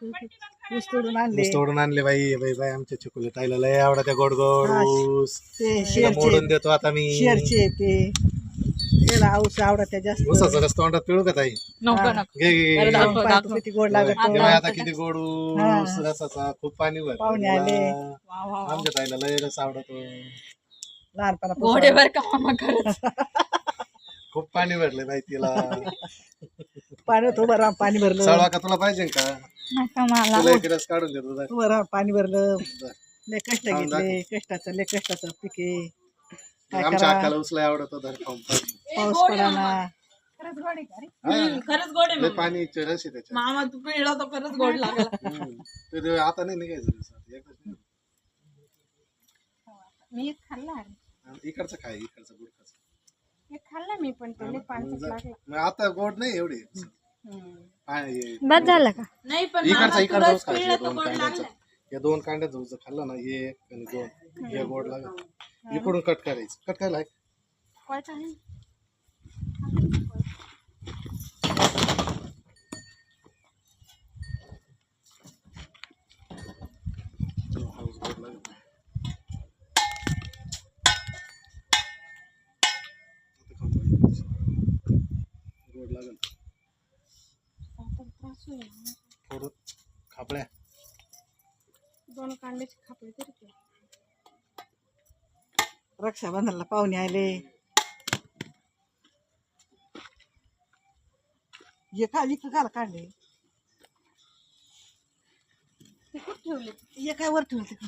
ऊस तोडून आणले. ऊस तोडून आणले बाई बाई बाई आमच्या चिकुले ताईला लय आवडत्या गोड गोड हा, ऊस ते तिला मोडून शेरचे देतो आता मी शेरचे ते त्याला ऊस आवडत जास्त. ऊसाचा रस तोंडात पिळू का ताई नको हा. नको घे घे, घे. बरं, दाखव, पाहतो दाखव. किती गोड लागत. हे बाई आता किती गोड ऊस हा. रसाचा खूप पाणी भरलं पाहुणे त्याला. आले. वा, वा, वा. आमच्या ताईला लय रस आवडतो लहानपणापासून घोडे बर का मामा खरंच खूप पाणी भरले बाई तिला पाण्यात उभं राहा पाणी भरलं. सळवा का तुला पाहिजे का नका मला तुला एक रस काढून देतो जा. उभं राहा पाणी भरलं. जा. लय कष्ट खाऊन घेतले कष्टाचं लय कष्टाचं पिके. काय आमच्या करा अक्काला उचला आवडतो धर खाऊन पाहिजे. पाऊस पडाना. खरंच गोड आहे का रे? हा. खरंच गोड आहे लय मामा. पाणी रस आहे त्याच्यात मामा तू पिळला तर खरंच गोड लागला ते आता नाही निघायचं रस. एकच नाही. मी एक खाल्ला अरे इकडचं खाय इकडचं गोड खायचं. एक खाल्ला मी पण तो लय पानसट लागला. मग आता गोड नाही एवढी बस झालं का नाही पण इकडचा मामा, तू इकडचा रस ऊस खायचा पिळला तर दोन गोड कांड्याचा लागला. या दोन कांड्याचा ऊस खाल्ला ना एक आणि दोन हे गोड लागत इकडून कट करायचं कट करायला आहे. कोयता आहे? हा ऊस गोड लागत. आता खाऊन पाहिजे. गोड लागल आता त्रास होईल. थोडं खापड्या दोन कांद्याचे खापले तरी केले. रक्षाबंधनला पाहुणे आले. हे का विक काला काढले. ते कुठे ठेवले? हे काय वर ठेवते का